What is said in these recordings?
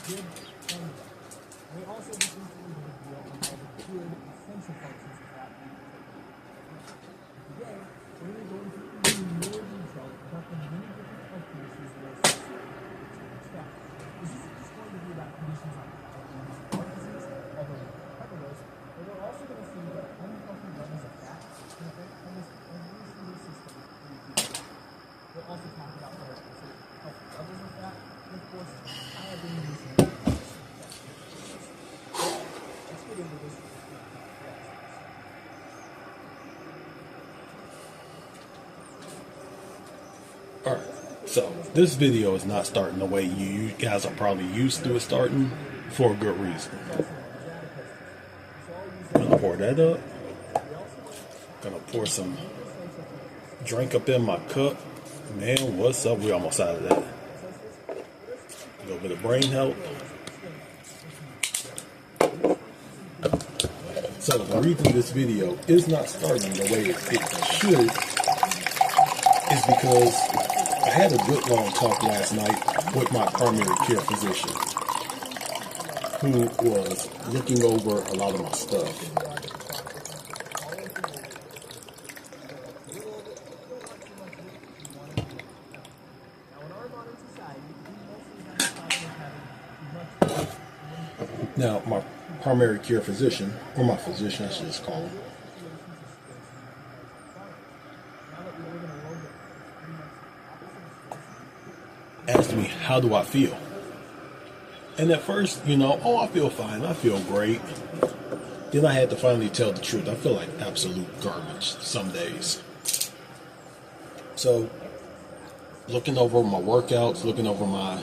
good formula. We also just recently did a video on all the good essential functions of that. Today, we're going to go into even more detail about the many different health conditions that are associated with teenage fat. This isn't just going to be about conditions like diabetes and heart disease, although we can cover those, but we're also going to see that unhealthy levels of fat can affect almost every single system in the human body. We'll also talk about what are considered healthy levels of fat, and of course, diabetes and heart disease. Let's get into this. Alright, so this video is not starting the way you guys are probably used to it starting, for a good reason. Gonna pour that up. Gonna pour some drink up in my cup. Man, what's up? We almost out of that. A little bit of brain health. So the reason this video is not starting the way it should is because I had a good long talk last night with my primary care physician, who was looking over a lot of my stuff. Now, my primary care physician, or my physician, I should just call him, asked me, how do I feel? And at first, oh, I feel fine, I feel great. Then I had to finally tell the truth. I feel like absolute garbage some days. So, looking over my workouts, looking over my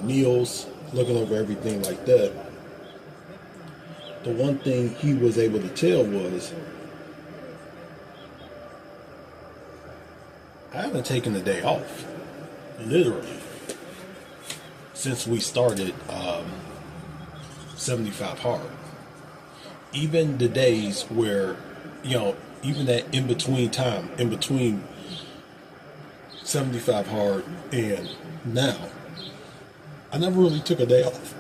meals, looking over everything like that, the one thing he was able to tell was, I haven't taken a day off, literally, since we started 75 Hard. Even the days where, even that in between time, in between 75 Hard and now, I never really took a day off.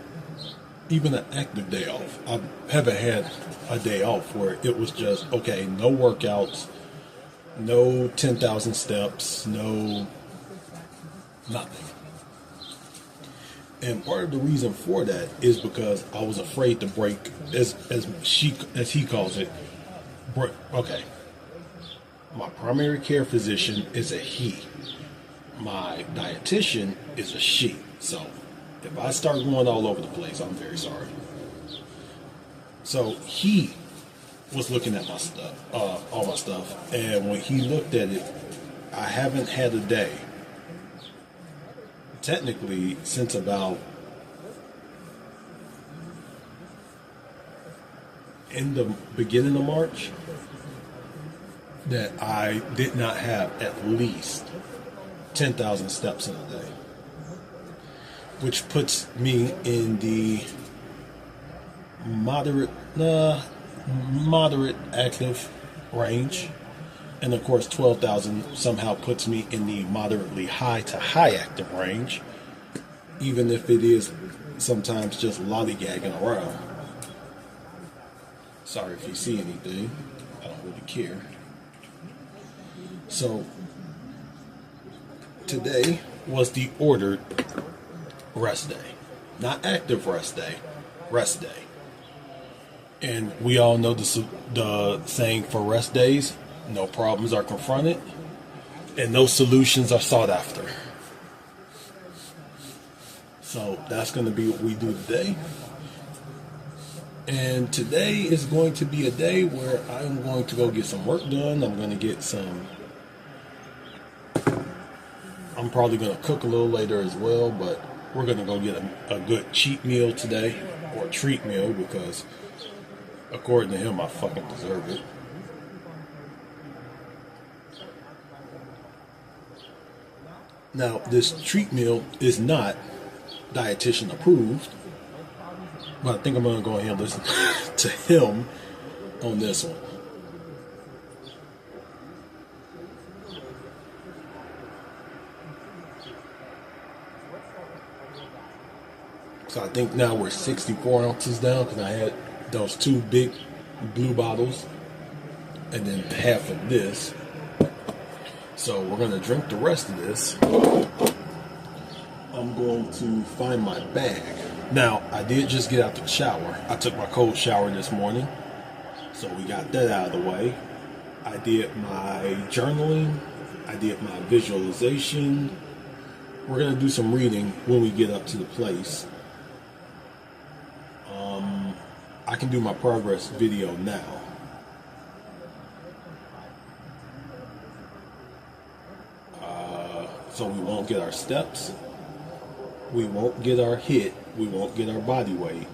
Even an active day off. I haven't had a day off where it was just, okay, no workouts, no 10,000 steps, no nothing. And part of the reason for that is because I was afraid to break, as he calls it, okay. My primary care physician is a he. My dietitian is a she. So if I start going all over the place, I'm very sorry. So he was looking at my stuff, all my stuff, and when he looked at it, I haven't had a day, technically, since about in the beginning of March, that I did not have at least 10,000 steps in a day, which puts me in the moderate active range. And of course, 12,000 somehow puts me in the moderately high to high active range, even if it is sometimes just lollygagging around. Sorry if you see anything, I don't really care. So today was the ordered rest day, not active rest day, rest day. And we all know the saying for rest days: no problems are confronted and no solutions are sought after. So that's going to be what we do today. And today is going to be a day where I'm going to go get some work done. I'm probably going to cook a little later as well, but we're going to go get a good cheat meal today, or treat meal, because according to him, I fucking deserve it. Now, this treat meal is not dietitian approved, but I think I'm going to go ahead and listen to him on this one. So I think now we're 64 ounces down because I had those 2 big blue bottles and then half of this. So we're going to drink the rest of this. I'm going to find my bag. Now, I did just get out the shower. I took my cold shower this morning. So we got that out of the way. I did my journaling. I did my visualization. We're going to do some reading when we get up to the place. I can do my progress video now. So we won't get our steps. We won't get our HIIT. We won't get our body weight.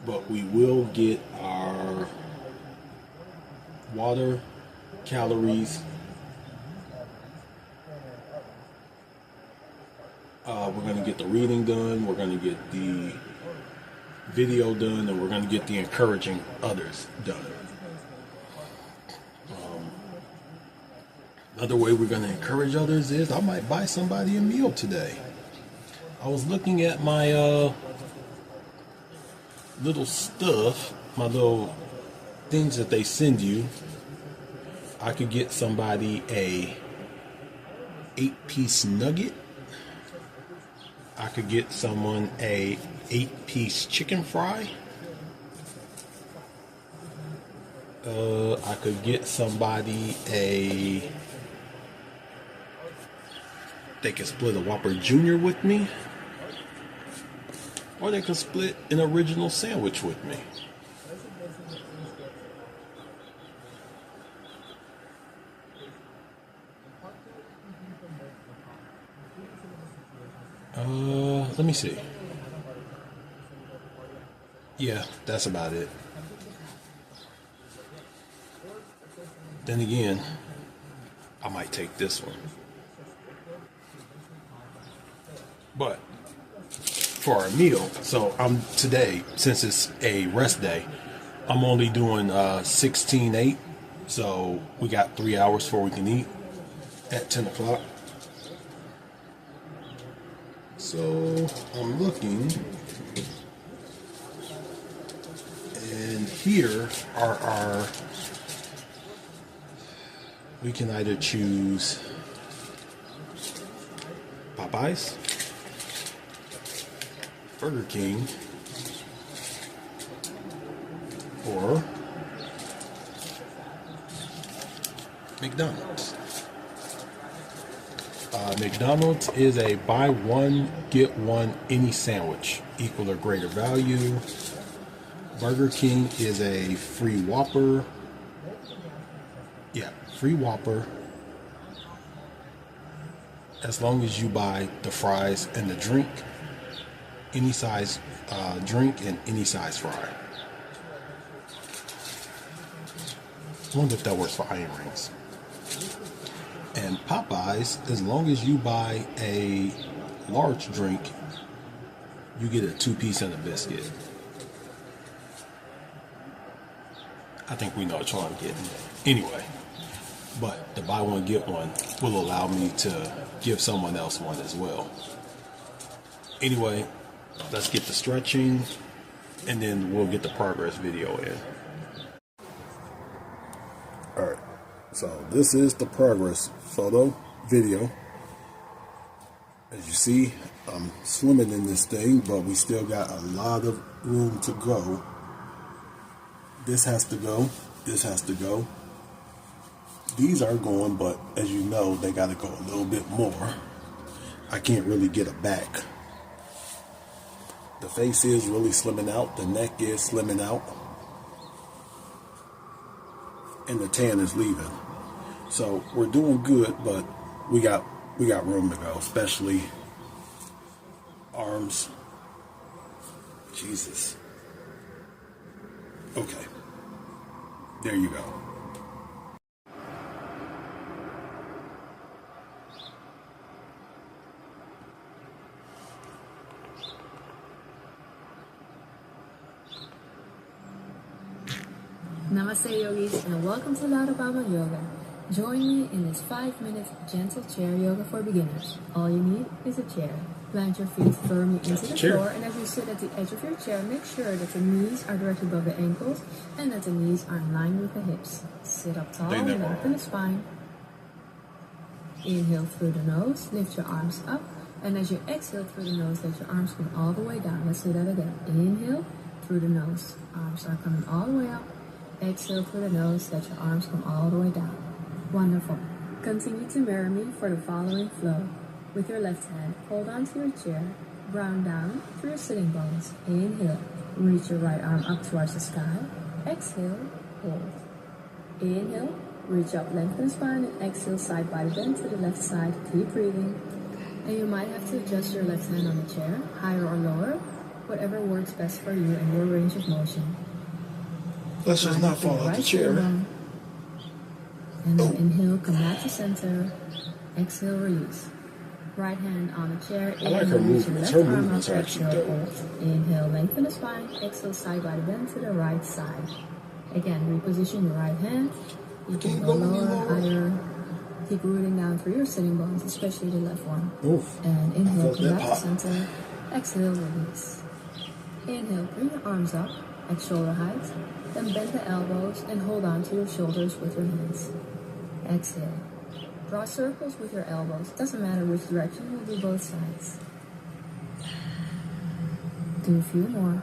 But we will get our water, calories. We're going to get the reading done. We're going to get the video done. And we're going to get the encouraging others done. Another way we're going to encourage others is I might buy somebody a meal today. I was looking at my little stuff, my little things that they send you. I could get somebody a 8-piece nugget. I could get someone a 8-piece chicken fry. I could get somebody they can split a Whopper Jr. with me, or they can split an original sandwich with me. Let me see. Yeah, that's about it. Then again, I might take this one. But for our meal, so today, since it's a rest day, I'm only doing 16-8. So we got 3 hours before we can eat at 10 o'clock. So I'm looking, and here are we can either choose Popeyes, Burger King, or McDonald's. McDonald's is a buy one, get one any sandwich, equal or greater value. Burger King is a free Whopper. Yeah, free Whopper. As long as you buy the fries and the drink, any size drink and any size fry. I wonder if that works for onion rings. And Popeyes, as long as you buy a large drink, you get a 2-piece and a biscuit. I think we know which one I'm getting. Anyway, but the buy one, get one will allow me to give someone else one as well. Anyway, let's get the stretching, and then we'll get the progress video in. All right. So this is the progress video. As you see, I'm swimming in this thing, but we still got a lot of room to go. This has to go. This has to go. These are going, but as you know, they got to go a little bit more. I can't really get it back. The face is really slimming out. The neck is slimming out. And the tan is leaving. So we're doing good, but we got room to go, especially arms. Jesus. Okay. There you go. Namaste yogis, and welcome to Lauda Baba Yoga. Join me in this 5-minute gentle chair yoga for beginners. All you need is a chair. Plant your feet firmly into the chair. floor, and as you sit at the edge of your chair, make sure that the knees are directly above the ankles and that the knees are in line with the hips. Sit up tall, They never lengthen are. the spine. Inhale through the nose, lift your arms up, and as you exhale through the nose, let your arms come all the way down. Let's do that again. Inhale through the nose, arms are coming all the way up. Exhale through the nose, let your arms come all the way down. Wonderful. Continue to mirror me for the following flow. With your left hand, hold onto your chair, ground down through your sitting bones. Inhale, reach your right arm up towards the sky. Exhale, hold. Inhale, reach up, lengthen the spine, and exhale, side body bend to the left side. Keep breathing. And you might have to adjust your left hand on the chair, higher or lower, whatever works best for you and your range of motion. Let's just not fall out the chair. And then inhale, come back to center. Exhale, release. Right hand on the chair. I like her Inhale, reach your movements. left Her arm movements up, are actually exhale, dope. hold. Inhale, lengthen the spine. Exhale, side body bend to the right side. Again, reposition your right hand. You can go lower, higher. Keep rooting down through your sitting bones, especially the left one. Oof. And inhale, felt come that back pop. to center. Exhale, release. Inhale, bring your arms up at shoulder height. Then bend the elbows and hold on to your shoulders with your hands. Exhale. Draw circles with your elbows. Doesn't matter which direction, we'll do both sides. Do a few more.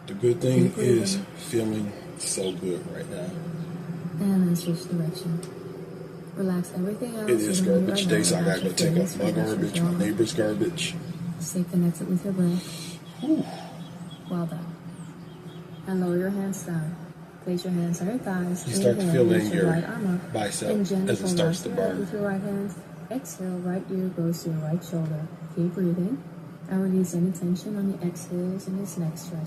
The good thing Keep breathing. is feeling so good right now. And then switch direction. Relax everything else. It is You don't need garbage right day, now. so I gotta go Relax your take out face, my relax your garbage, my jaw. neighbor's garbage. Stay connected with your breath. Whew. Well done. And lower your hands down. Place your hands on your thighs. You start to Inhale, feel reach in your your right arm up. bicep And gently as it hold starts onto to your head burn. with your right hand. Exhale, right ear goes to your right shoulder. Keep breathing. And release any tension on the exhales in this next stretch.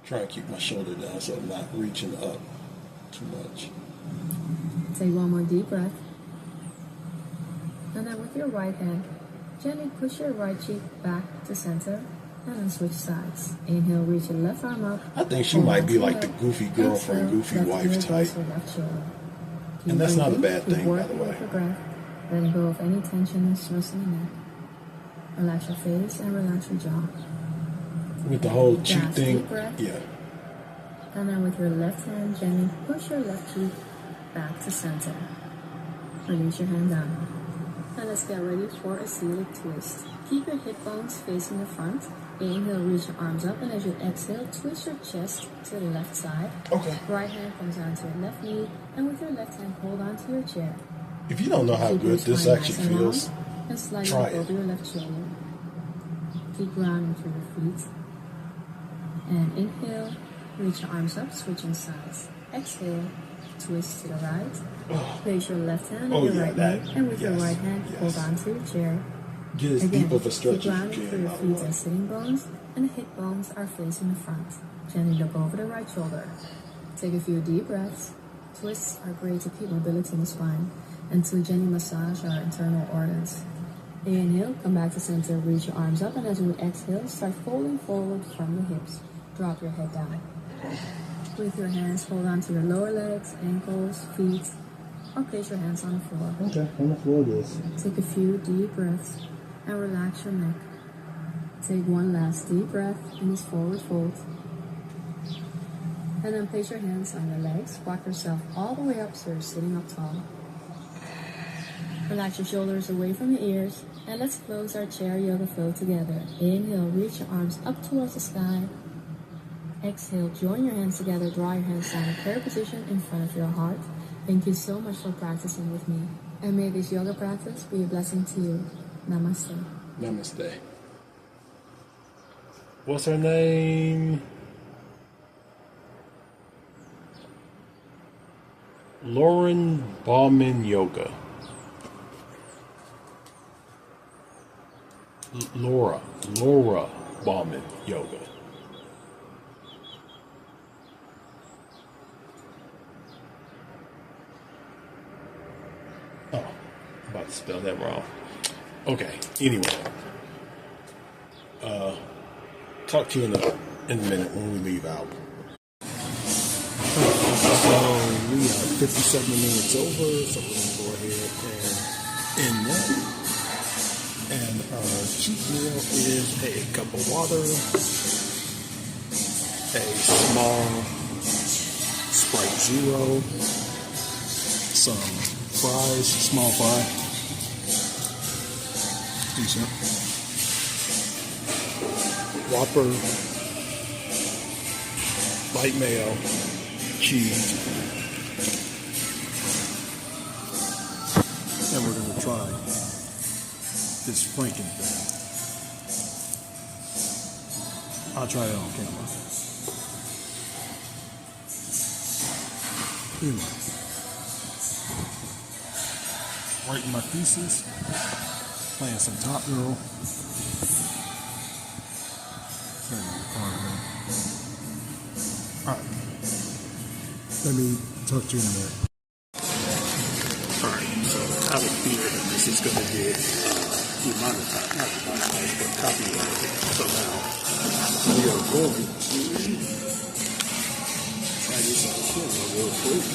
Try and keep my shoulder down so I'm not reaching up too much. Take one more deep breath. And then with your right hand, gently push your right cheek back to center. And then switch sides. Inhale, reach your left arm up. I think she Hold might on be to like your the hip. goofy girlfriend, Exhale, goofy left wife ear goes type. to left shoulder. Keep And that's not a breathing. bad Keep thing, by working the way. with your breath. Letting go of any tension and stress in the neck. Relax your face and relax your jaw. With the whole cheek Last thing, deep breath. yeah. And then with your left hand, gently push your left cheek back to center. Release your hand down. And let's get ready for a seated twist. Keep your hip bones facing the front. Inhale, reach your arms up, and as you exhale, twist your chest to the left side. Okay. Right hand comes onto your left knee, and with your left hand, hold onto your chair. If you don't know how Keep your good this spine actually nice and feels, long, and slide try up it. over your left shoulder. Keep grounding through your feet. And inhale, reach your arms up, switching sides. Exhale, twist to the right. Place your left hand on Oh, your yeah, right that- knee, and with your yes, right hand, yes. hold onto your chair. get as Again, deep of a stretch keep as grounding you through can. your by the feet way. and sitting bones, and the hip bones are facing the front. Gently look over the right shoulder. Take a few deep breaths. Twists are great to keep mobility in the spine and to gently massage our internal organs. Inhale, come back to center, reach your arms up, and as you exhale, start folding forward from the hips. Drop your head down. With your hands, hold on to your lower legs, ankles, feet, or place your hands on the floor. Okay, on the floor it is. Take a few deep breaths and relax your neck. Take one last deep breath in this forward fold. And then place your hands on your legs. Walk yourself all the way up so you're sitting up tall. Relax your shoulders away from your ears. And let's close our chair yoga flow together. Inhale, reach your arms up towards the sky. Exhale, join your hands together. Draw your hands down in prayer position in front of your heart. Thank you so much for practicing with me. And may this yoga practice be a blessing to you. Namaste. Namaste. What's her name? Lauren Bauman Yoga. Laura Bauman Yoga. Oh, I'm about to spell that wrong. Okay, anyway. Talk to you in a minute when we leave out. So we are 57 minutes over, so we're going to go ahead and end that. And our cheat meal is a cup of water, a small Sprite Zero, some fries, small fry, decent, Whopper, light mayo, cheese, and we're going to try this Franken thing. I'll try it on camera. Anyway, writing my thesis, playing some Top Girl. Alright, let me talk to you in a minute. Alright, so I have a fear that this is going to get demonetized, not demonetized, but copyrighted. So now we are going to try this on camera real quick.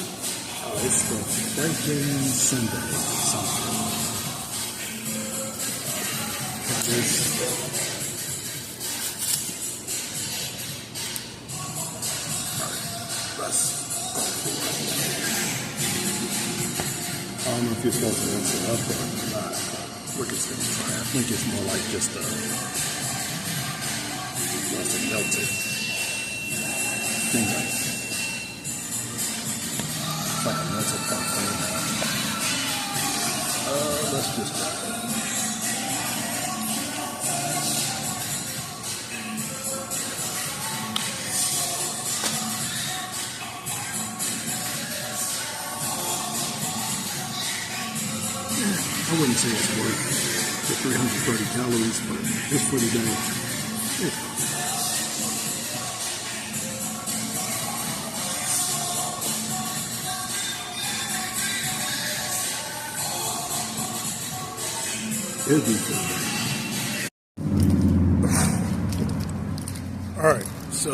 It's the Franken Sunday something. I don't know if you're supposed to rinse it up or not. We're just going to try it. I think it's more like just once it melted. Thing like a melted popcorn. Let's just try it. I wouldn't say it's worth the 330 calories, but it's pretty dang. It'll be good. Alright, so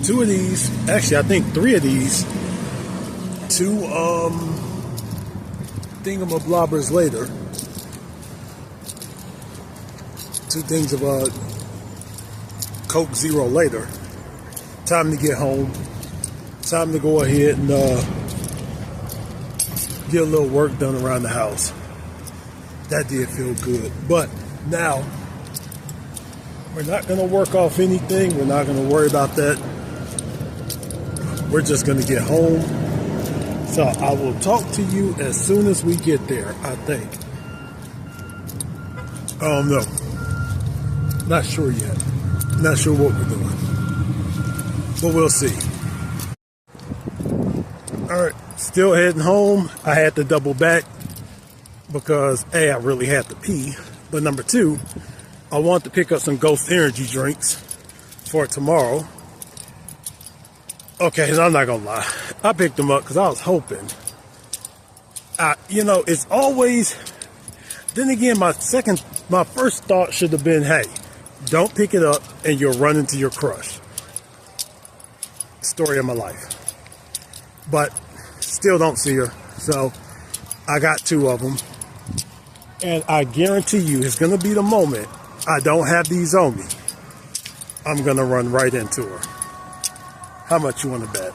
2 of these, actually I think 3 of these, 2 thingamablobbers later, 2 things of Coke Zero later, time to get home, time to go ahead and get a little work done around the house. That did feel good. But now, we're not going to work off anything. We're not going to worry about that. We're just going to get home. So I will talk to you as soon as we get there, I think. No. Not sure yet. Not sure what we're doing. But we'll see. Alright, still heading home. I had to double back because A, I really had to pee. But number 2, I want to pick up some Ghost energy drinks for tomorrow. Okay, and I'm not gonna lie. I picked them up because I was hoping. It's always. Then again, my first thought should have been, hey, don't pick it up and you'll run into your crush. Story of my life. But still don't see her. So I got 2 of them. And I guarantee you, it's gonna be the moment I don't have these on me. I'm gonna run right into her. How much you want to bet?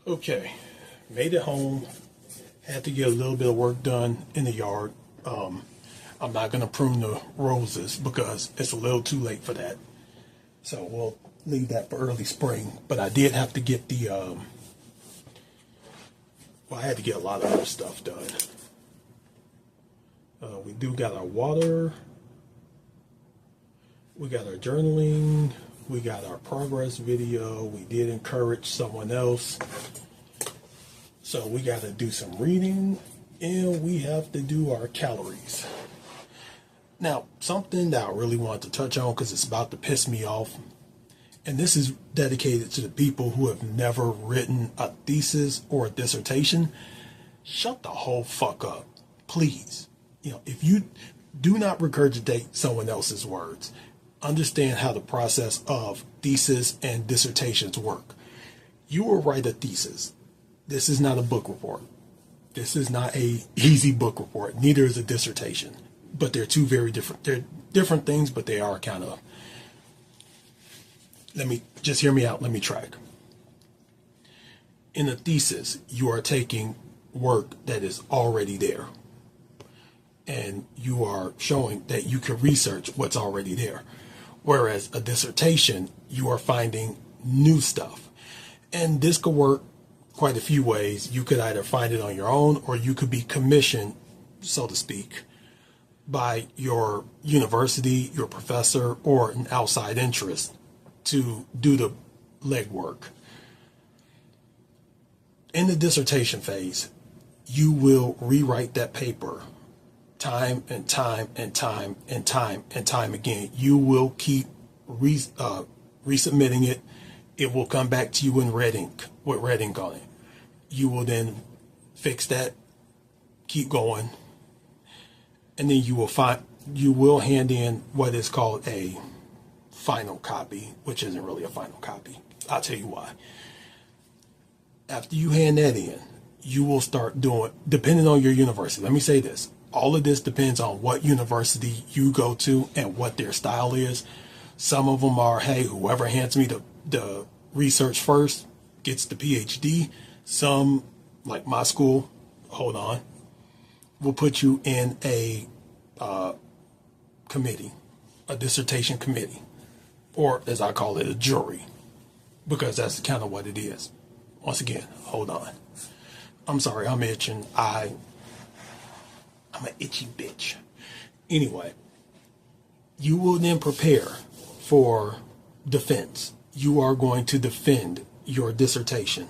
Okay, made it home. Had to get a little bit of work done in the yard. I'm not going to prune the roses because it's a little too late for that. So we'll leave that for early spring. But I did have to get the, I had to get a lot of other stuff done. We do got our water. We got our journaling, we got our progress video, we did encourage someone else. So we got to do some reading and we have to do our calories. Now, something that I really want to touch on because it's about to piss me off, and this is dedicated to the people who have never written a thesis or a dissertation. Shut the whole fuck up, please. If you do not regurgitate someone else's words, understand how the process of thesis and dissertations work. You will write a thesis. This is not a book report. This is not a easy book report. Neither is a dissertation. But they're two very different. They're different things, but they are kind of. Let me just hear me out. Let me track. In a thesis, you are taking work that is already there, and you are showing that you can research what's already there. Whereas a dissertation, you are finding new stuff. And this could work quite a few ways. You could either find it on your own, or you could be commissioned, so to speak, by your university, your professor, or an outside interest to do the legwork. In the dissertation phase, you will rewrite that paper time and time and time and time and time again. You will keep resubmitting it. It will come back to you in red ink, with red ink on it. You will then fix that, keep going, and then you will hand in what is called a final copy, which isn't really a final copy. I'll tell you why. After you hand that in, you will start doing, depending on your university. Let me say this. All of this depends on what university you go to and what their style is. Some of them are, hey, whoever hands me the research first gets the PhD. Some, like my school, hold on, will put you in a committee, a dissertation committee, or as I call it, a jury, because that's kind of what it is. Once again, hold on. I'm sorry, I'm itching. I'm an itchy bitch. Anyway, you will then prepare for defense. You are going to defend your dissertation.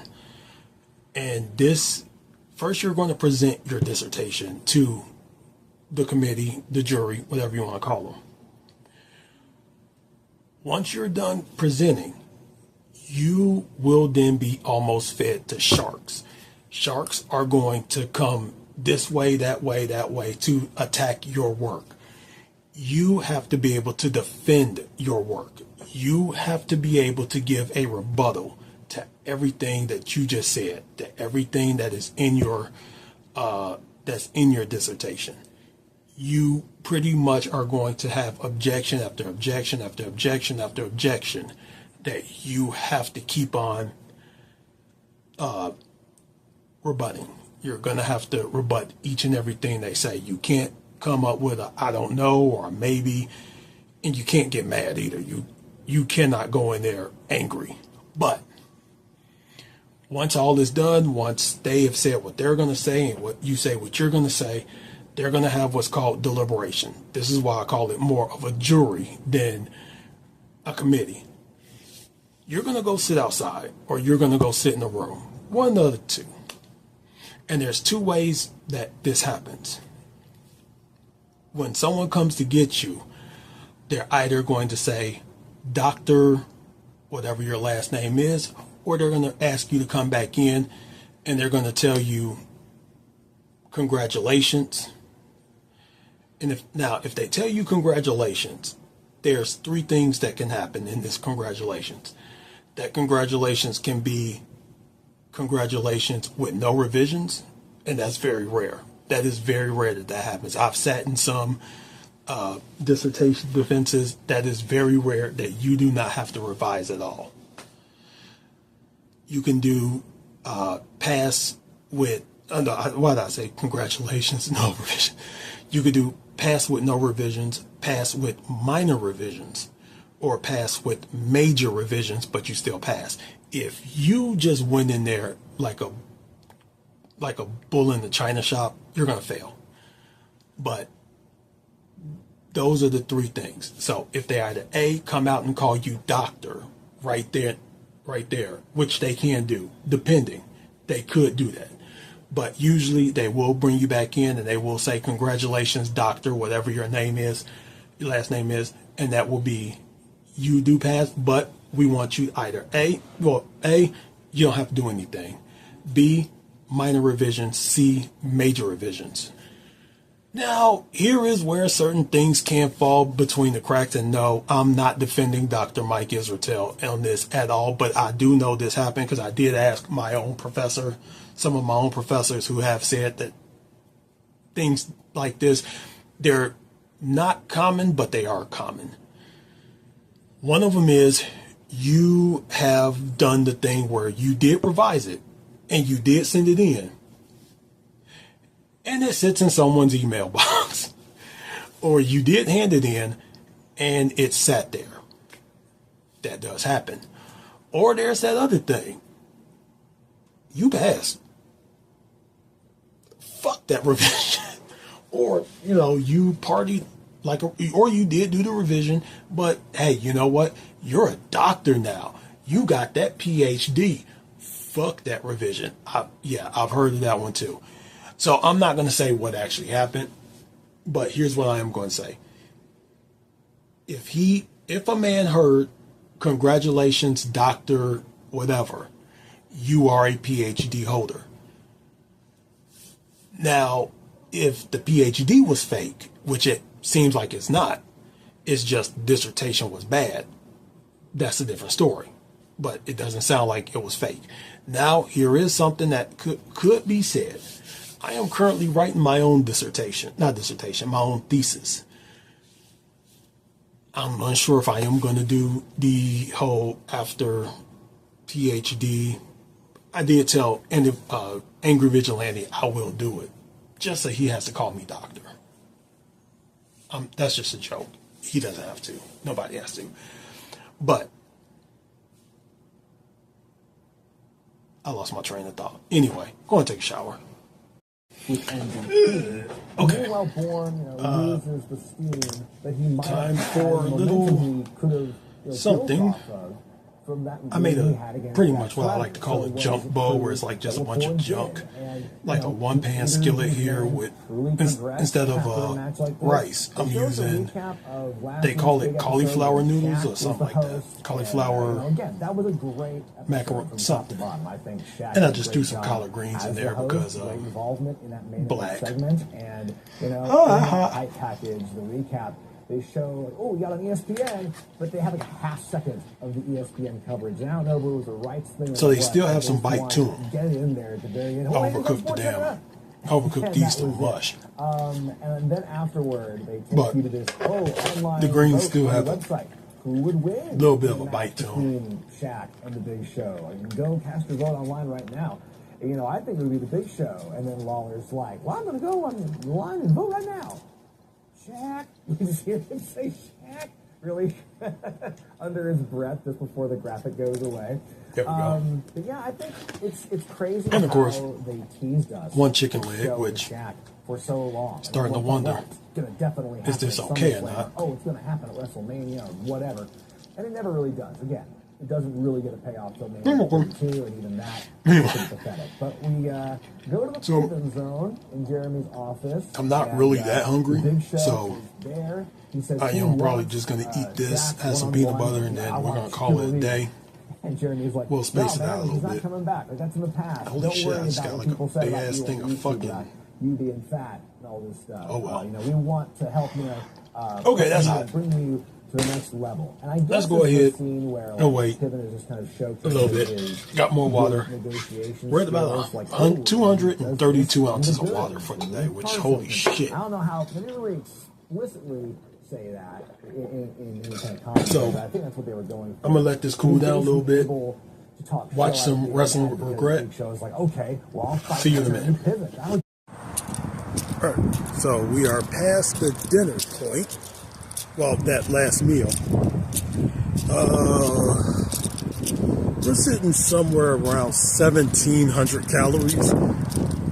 And this, first you're going to present your dissertation to the committee, the jury, whatever you want to call them. Once you're done presenting, you will then be almost fed to sharks. Sharks are going to come this way, that way, that way to attack your work. You have to be able to defend your work. You have to be able to give a rebuttal to everything that you just said, to everything that is in your dissertation. You pretty much are going to have objection after objection after objection after objection that you have to keep on rebutting. You're going to have to rebut each and everything they say. You can't come up with a I don't know or a maybe, and you can't get mad either. You cannot go in there angry. But once all is done, once they have said what they're going to say and what you say what you're going to say, they're going to have what's called deliberation. This is why I call it more of a jury than a committee. You're going to go sit outside, or you're going to go sit in a room. One of the two. And there's two ways that this happens. When someone comes to get you, they're either going to say, Dr. whatever your last name is, or they're going to ask you to come back in and they're going to tell you, congratulations. And if they tell you congratulations, there's three things that can happen in this congratulations. That congratulations can be congratulations with no revisions, and that's very rare. That is very rare that happens. I've sat in some dissertation defenses. That is very rare that you do not have to revise at all. You can do pass with, why did I say congratulations, no revision? You could do pass with no revisions, pass with minor revisions, or pass with major revisions, but you still pass. If you just went in there like a bull in the china shop, you're going to fail. But those are the three things. So if they either A, come out and call you doctor right there, which they can do, depending, they could do that. But usually they will bring you back in and they will say, congratulations, doctor, whatever your name is, your last name is, and that will be, you do pass, but we want you either A, you don't have to do anything. B, minor revisions. C, major revisions. Now, here is where certain things can fall between the cracks, and no, I'm not defending Dr. Mike Israel on this at all, but I do know this happened because I did ask my own professor, some of my own professors who have said that things like this, they're not common, but they are common. One of them is you have done the thing where you did revise it and you did send it in, and it sits in someone's email box, or you did hand it in and it sat there. That does happen. Or there's that other thing. You passed. Fuck that revision. Or, you know, you partied like, or you did do the revision, but hey, you know what? You're a doctor now. You got that PhD. Fuck that revision. I've heard of that one too. So I'm not going to say what actually happened, but here's what I am going to say. If a man heard, congratulations, doctor, whatever, you are a PhD holder. Now, if the PhD was fake, which it seems like it's not, it's just dissertation was bad, that's a different story. But it doesn't sound like it was fake. Now, here is something that could be said. I am currently writing my own my own thesis. I'm unsure if I am going to do the whole after PhD. I did tell Angry Vigilante I will do it. Just so he has to call me doctor. That's just a joke. He doesn't have to. Nobody has to. But I lost my train of thought. Anyway, go and take a shower. Okay. Well born, uses the steam that he might time have for a little something. I made pretty much what I like to call a junk bowl, where it's like just a bunch of junk, like a one-pan skillet here with, instead of rice, I'm using, they call it cauliflower noodles or something like that, cauliflower macaroni, something, and I just threw some collard greens in there because of black. They show, oh, you got on ESPN, but they have like a half second of the ESPN coverage. And I don't know if it was the rights thing. So they still have some bite to them. Get it in there at the very end. Overcooked these to mush. And then afterward, they take you to this, online the greens still have website. Who would win? A little bit of a bite to them. Shaq and the Big Show. I mean, go cast your vote online right now. You know, I think it would be the Big Show. And then Lawler's like, well, I'm going to go online and vote right now. Shaq. You just hear him say Shaq, really, under his breath just before the graphic goes away. There we go. But yeah, I think it's crazy and of course, how they teased us. One chicken leg, which Shaq for so long. Starting to wonder, is this okay or not? Oh, it's going to happen at WrestleMania or whatever. And it never really does. Again, it doesn't really get a payoff till May 32, and even that is pathetic. But we go to the prison zone in Jeremy's office. I'm not really that hungry, so there. He says I am probably just going to eat this, have some peanut butter, and then we're going to call it a day. And Jeremy's like, we'll space it out a little he's not bit. Coming back. Like, that's in the past. Holy Don't shit, worry I just about got what like people a say big about ass you thing on of YouTube fucking. about you being fat and all this stuff. Oh well. We want to help okay, that's hot. Bring you to the next level. And I guess let's go ahead. Where, wait. Is just kind of a little bit. Got more water. We're at about 232 ounces of water for today, which holy shit. I don't know how they didn't really explicitly say that in any kind of comment. So I think that's what they were going for. I'm gonna let this cool down a little bit. Watch some wrestling with regret. Like, okay, well, I'll fight. See you in a minute. Alright, so we are past the dinner point. Well, that last meal. We're sitting somewhere around 1,700 calories,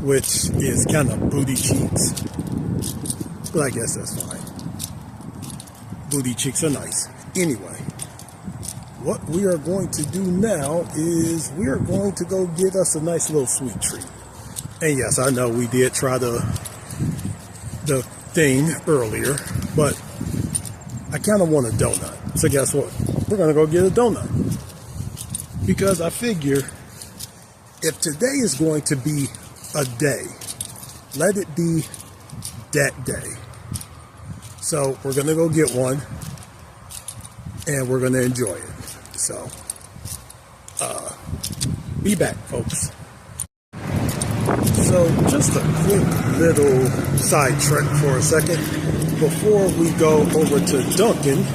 which is kind of booty cheeks. But I guess that's fine. Booty cheeks are nice. Anyway, what we are going to do now is we are going to go get us a nice little sweet treat. And yes, I know we did try the thing earlier, but I kind of want a donut. So guess what? We're going to go get a donut. Because I figure if today is going to be a day, let it be that day. So we're going to go get one, and we're going to enjoy it. So, be back, folks. So just a quick little side trek for a second. Before we go over to Dunkin',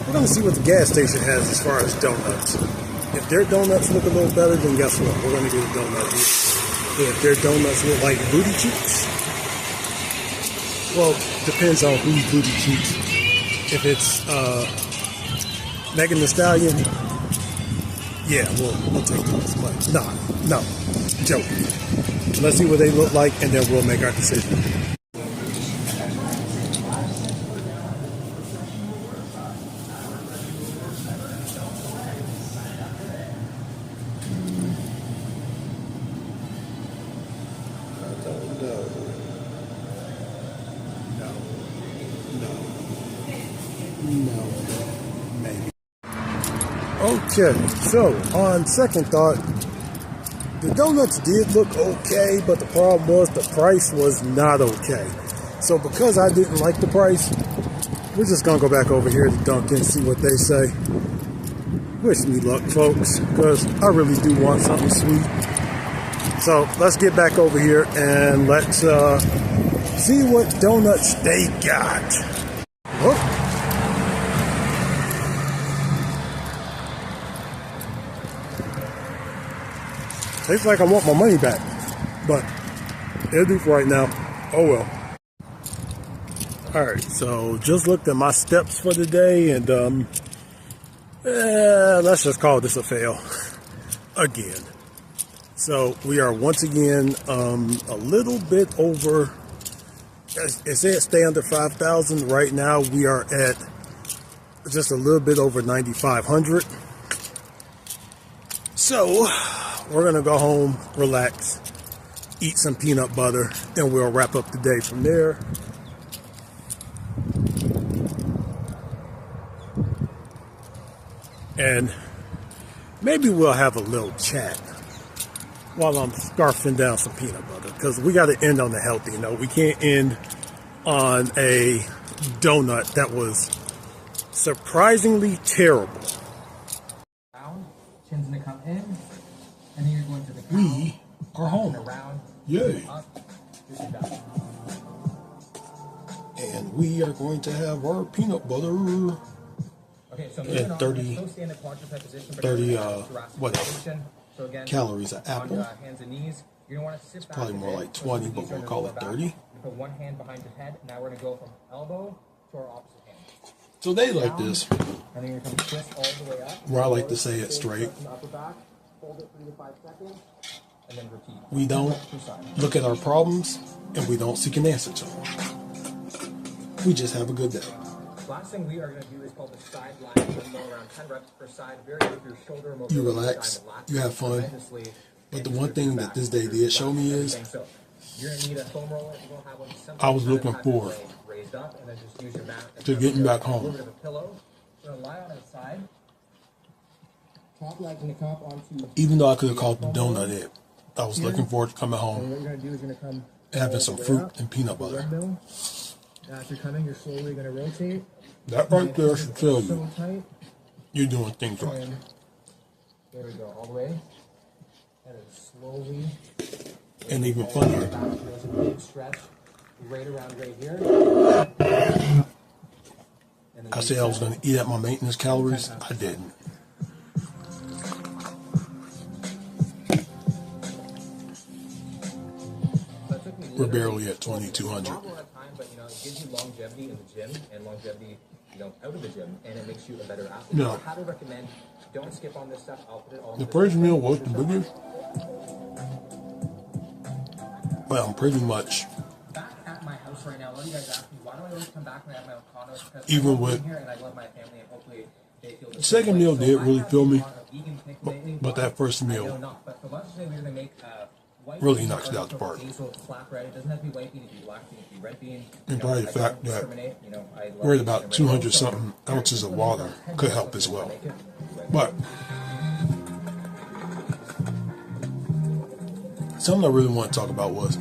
we're going to see what the gas station has as far as donuts. If their donuts look a little better, then guess what? We're going to get a donut here. If their donuts look like booty cheeks, well, depends on whose booty cheeks. If it's Megan Thee Stallion, yeah, we'll take those. But no, joking. Let's see what they look like, and then we'll make our decision. No, maybe. Okay, so on second thought, the donuts did look okay, but the problem was the price was not okay. So because I didn't like the price, we're just gonna go back over here to Dunkin' and see what they say. Wish me luck, folks, because I really do want something sweet. So let's get back over here and let's see what donuts they got. Oh. Tastes like I want my money back, but it'll do for right now. Oh well. Alright, so just looked at my steps for the day, and let's just call this a fail again. So we are once again a little bit over. It said stay under 5,000. Right now we are at just a little bit over 9,500. So we're gonna go home, relax, eat some peanut butter, and we'll wrap up the day from there. And maybe we'll have a little chat while I'm scarfing down some peanut butter, because we got to end on the healthy note. We can't end on a donut that was surprisingly terrible. Chin's gonna come in, and then you're going to the cow. We are home. Around. Yay. Up. And we are going to have our peanut butter. Okay, so at 30 so again, calories an apple. Hands and knees. You're gonna want to sit back. Probably more like 20, but we'll call it 30. You put one hand behind your head. Now we're gonna go from elbow to our opposite hand. So they like this. And then you're gonna come twist all the way up. Where I like to say it straight. Upper back. Hold it 3 to 5 seconds, and then repeat. We don't look at our problems, and we don't seek an answer to them. We just have a good day. Last thing we are going to do is called the side line. We're going to go around 10 reps per side. Very good for your shoulder mobility. You relax, you have fun. But the one thing that this day did show me is you're going to need a foam roller. You're going to have one. I was looking forward to getting back home. A little bit of a pillow. You're going to lie on its side. Top leg's going to come up onto. Even though I could have called the donut it, I was looking forward to coming home and what you're going to do is you're going to come and having some fruit and peanut butter. As you're coming, you're slowly going to rotate. That right there should tell you So tight. you're doing things right. And there we go, all the way. And then slowly. And even funnier, There's a big stretch right around right here. I said I was going to eat at my maintenance calories. I didn't. We're barely at 2,200. But you know, it gives you longevity in the gym and longevity, you know, out of the gym, and it makes you a better athlete. No. I highly recommend don't skip on this stuff. I'll put it all. The first meal was the biggest. Well, I'm pretty much. Back at my house right now, a lot of you guys ask me, why do I always come back when I have my own condo? Because Even I love with being here and I love my family, and hopefully they feel the second same meal way. did So really I have fill me, a lot of vegan things lately, but that first I know meal not. But for lunch today, we're gonna make white really bean knocks it out the park. basil flatbread. It doesn't have to be white bean; it can be black bean, it can be red bean. And probably the fact that we're at about 200 something ounces of water could help as well. But something I really want to talk about was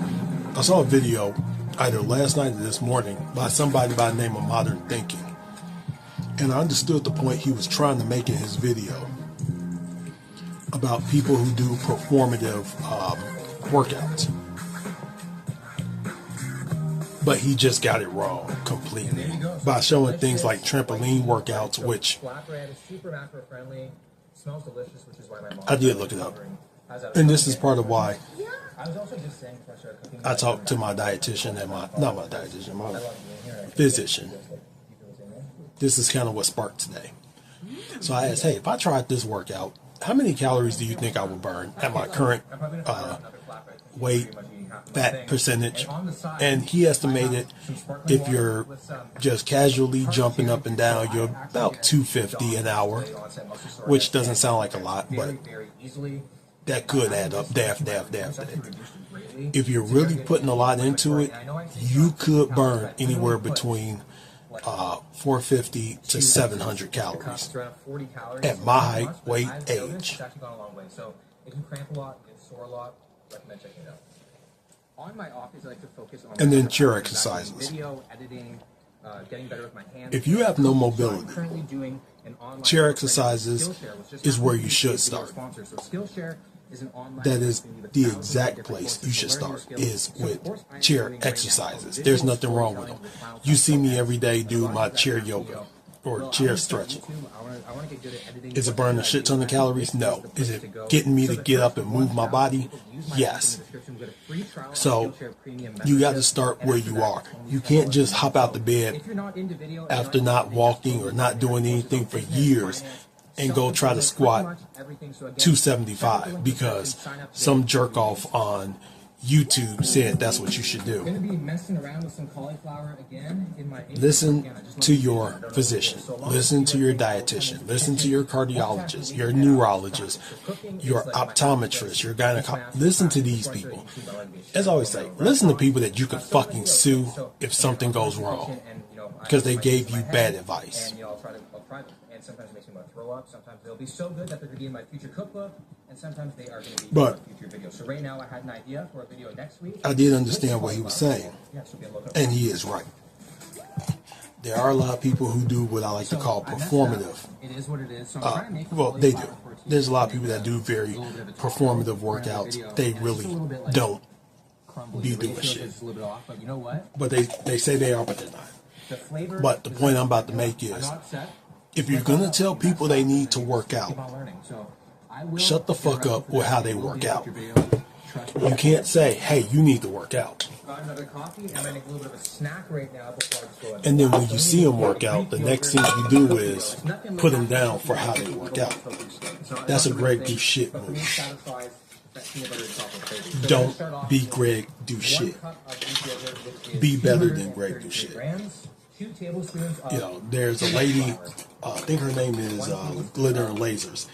I saw a video either last night or this morning by somebody by the name of Modern Thinking. And I understood the point he was trying to make in his video about people who do performative workouts. But he just got it wrong completely by showing things like trampoline workouts, which I did look it up. And this is part of why I talked to my dietitian and my physician. This is kind of what sparked today. So I asked, hey, if I tried this workout, how many calories do you think I would burn at my current weight, fat percentage? And he estimated if you're just casually jumping up and down, you're about 250 an hour, which doesn't sound like a lot, but that could add up. If you're really putting a lot into it, you could burn anywhere between 450 to 700 calories at my height, weight, age. And then chair exercises. If you have no mobility, chair exercises is where you should start. That is the exact place you should start, is with chair exercises. There's nothing wrong with them. You see me every day do my chair yoga or chair stretching. Is it burning a shit ton of calories? No. Is it getting me to get up and move my body? Yes. So you got to start where you are. You can't just hop out the bed after not walking or not doing anything for years and go try to squat 275 because some jerk off on YouTube said that's what you should do. Listen to your physician. Listen to your dietitian. Listen to your cardiologist, your neurologist, your optometrist, your gynecologist. Listen to these people. As I always say, listen to people that you could fucking sue if something goes wrong because they gave you bad advice. And sometimes it makes me want to throw up. Sometimes they'll be so good that they're going to be in my future cookbook, and sometimes they are going to be in my future video. So right now I had an idea for a video next week. I did understand what he was saying, and he is right. There are a lot of people who do what I like to call performative. It is what it is. So well, they do. There's a lot of people that do very performative workouts. They really don't be doing shit. But they say they are, but they're not. But the point I'm about to make is, if you're going to tell people they need to work out, shut the fuck up with how they work out. You can't say, hey, you need to work out. And then when you see them work out, the next thing you do is put them down for how they work out. That's a Greg do shit move. Don't be Greg do shit. Be better than Greg do shit. You know, there's a lady, I think her name is Glitter and Lasers.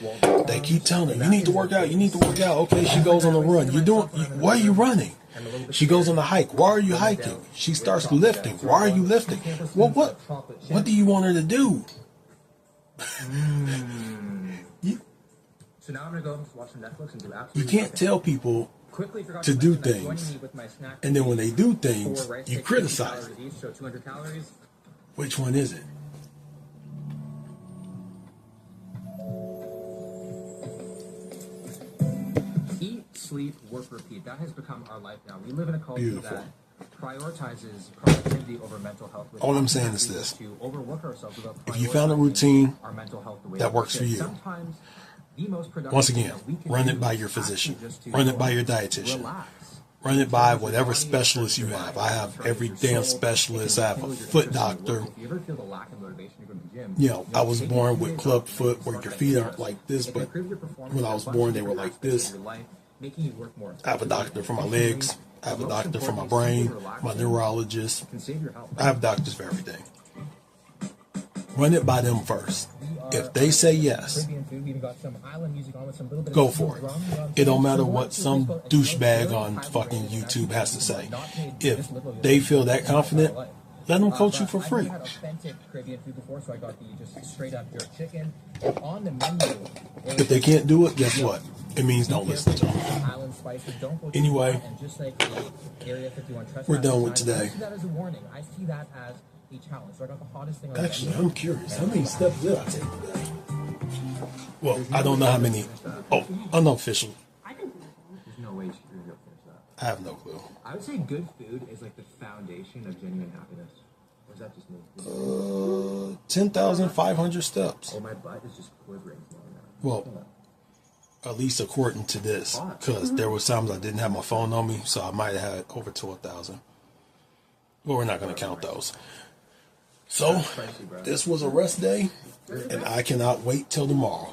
They keep telling her, you need to work out, you need to work out. Okay, she goes on a run. Why are you running? She goes on a hike. Why are you hiking? She starts lifting. Why are you lifting? Well, what do you want her to do? You can't tell people to do things, and then when they do things, you criticize it. Which one is it? Eat, sleep, work, repeat. That has become our life now. We live in a culture that prioritizes productivity over mental health. All I'm saying is this. If you found a routine that works for you, once again, run it by your physician. Run it by your dietitian. Run it by whatever specialist you have. I have every damn specialist. I have a foot doctor. You know, I was born with club foot where your feet aren't like this, but when I was born, they were like this. I have a doctor for my legs. I have a doctor for my brain, my neurologist. I have doctors for everything. Run it by them first. If they say yes, go for it. It don't matter what some douchebag on fucking YouTube has to say. If they feel that confident, let them coach you for free. If they can't do it, guess what? it means don't listen to them. Island spices, don't go too Anyway, far, and just like Area 51 trespass we're done with signs, today. I see that as a warning. I see that as a challenge. So I got the hottest thing on the Actually, menu. I'm curious. How many steps did I take today? Well, I don't know how many. Oh, unofficial. There's no way she's gonna go finish that. I have no clue. I would say good food is like the foundation of genuine happiness. Or is that just me? 10,500 steps. Oh, my butt is just quivering. Well, at least according to this, because there was times I didn't have my phone on me, so I might have had over 12,000. Well, we're not going to count those. So, this was a rest day, and I cannot wait till tomorrow.